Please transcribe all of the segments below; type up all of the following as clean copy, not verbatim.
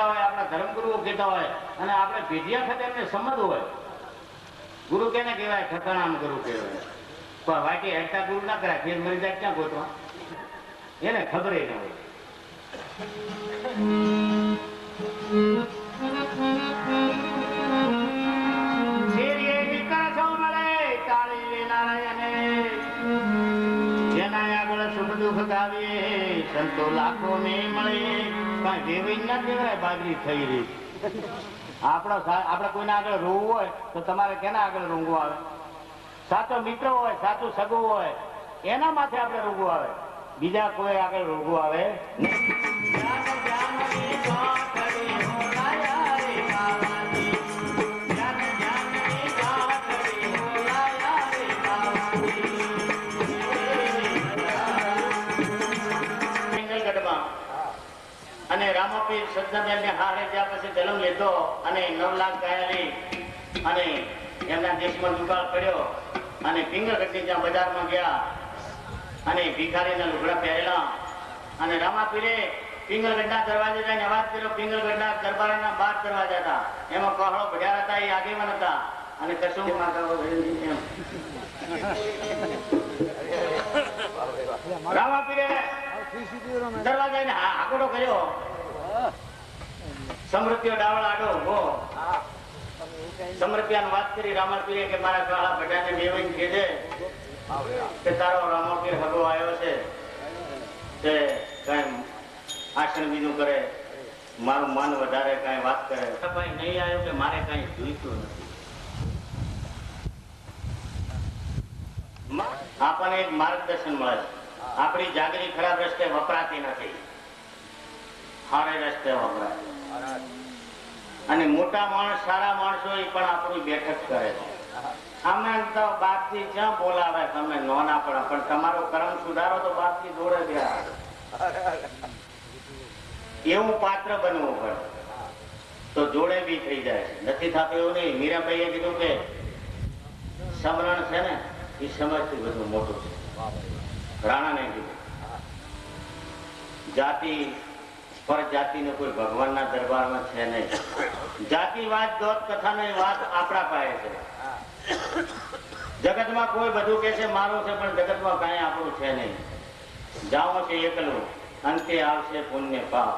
કહેતા હોય, આપણા ધર્મગુરુઓ કહેતા હોય, અને આપણે પેઢિયા ખાતે એમને સંમત હોય. ગુરુ કેને કહેવાય? ઠકાણામ ગુરુ કહેવાય. પણ વાંચી હેઠતા ગુરુ ના કરાય, ફેર મરી જાય ક્યાં ગોતવા? એને ખબર ન હોય. સંતો લાખો ને મળે, કઈ દેવી ના કહેવાય. બાજરી થઈ રહી. આપડે કોઈના આગળ રોવું હોય તો તમારે કેના આગળ રોંગવું આવે? સાચો મિત્ર હોય, સાચું સગું હોય, એના માથે આપણે રોગવું આવે. બીજા કોઈ આગળ રોગવું આવે અને રામાપીર સજ્જનબેન ને હારે જ્યાં પછી જન્મ લીધો અને 9 લાખ ગાયાલી અને એમના દેશમાં દુકાળ પડ્યો અને પિંગલગઢની જ્યાં બજારમાં ગયા અને ભિખારીના લુગડા પહેરેલા અને રામાપીરે પિંગલગઢના દરવાજે જઈને અવાજ કર્યો. પિંગલગઢના દરબારના 12 દરવાજા હતા, એમાં કહળો ભડ્યા હતા, એ આગેવાન હતા અને કશું રામાપીરે દરવાજાને હાકોડો કર્યો. સમૃદ્ધિઓ ડાવળ આડો હો સમૃદ્ધિયાની વાત કરી રામાપીરે કે મારા કાળા ભટાને મેવાઈને કહેજે કે તારો રામાપીર હગો આવ્યો છે તે કઈ આસન બીજું કરે, મારું મન વધારે કઈ વાત કરે. કઈ નહીં આવ્યો કે મારે કઈ જોઈતું નથી. આપણને એક માર્ગદર્શન મળે છે. આપણી જાગરી ખરાબ રસ્તે વપરાતી નથી, સારે રસ્તે વપરાય. અને મોટા માણસ, સારા માણસો એ પણ આપણું બેઠક કરે છે. અમે તો બાપથી ક્યાં બોલાવે, તમે નોના પણ તમારો કર્મ સુધારો તો બાપથી જોડે ગયા. એવું પાત્ર બનવું પડે તો જોડે બી થઈ જાય. નથી થતું એવું નહીં. મીરાબાઈએ કીધું કે સમરણ છે ને એ સમજથી બધું મોટું છે. રાણાને કીધું જાતિ પર જાતિને કોઈ ભગવાનના દરબારમાં છે નહીં. જાતિવાદ દોત કથાની વાત આપણા પાસે છે. જગતમાં કોઈ બધું કે છે મારું છે, પણ જગતમાં કઈ આપણું છે નહીં. જાઓ છે એકલું, અંતે આવશે પુણ્ય પાપ,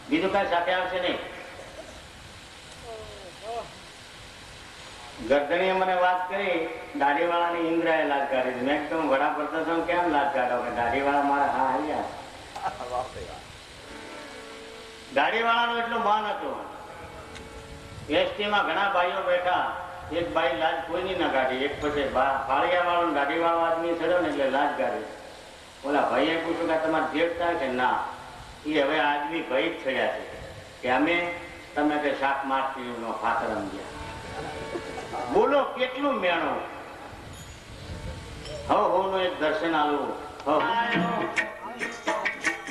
બીજું કઈ સાથે આવશે નહીં. ગરદણીએ મને વાત કરી દાઢીવાળાની ઇન્દ્રાએ લાજ કાઢી. મેં કહ્યું વડા પડતો છો કેમ લાજ કાઢો? કે દાઢીવાળા મારા હા આવ્યા. દાઢીવાળાનું એટલું માન હતું. એસટીમાં ઘણા ભાઈઓ બેઠા, એક ભાઈ લાજ કોઈની ના કાઢી. એક પછી ફાળિયા વાળો દાઢી વાળો આદમી ચડ્યો ને એટલે લાજ કાઢી. ઓલા ભાઈએ પૂછ્યું કે તમારે જેઠ થાય કે ના? એ હવે આદમી ભાઈ જ ચડ્યા છે કે અમે તમે કે શાક મારતી નો ફાતર ગયા. બોલો કેટલું મેણું. હો નું એક દર્શન આલું.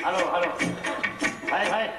હાલો હાલો ભાઈ ભાઈ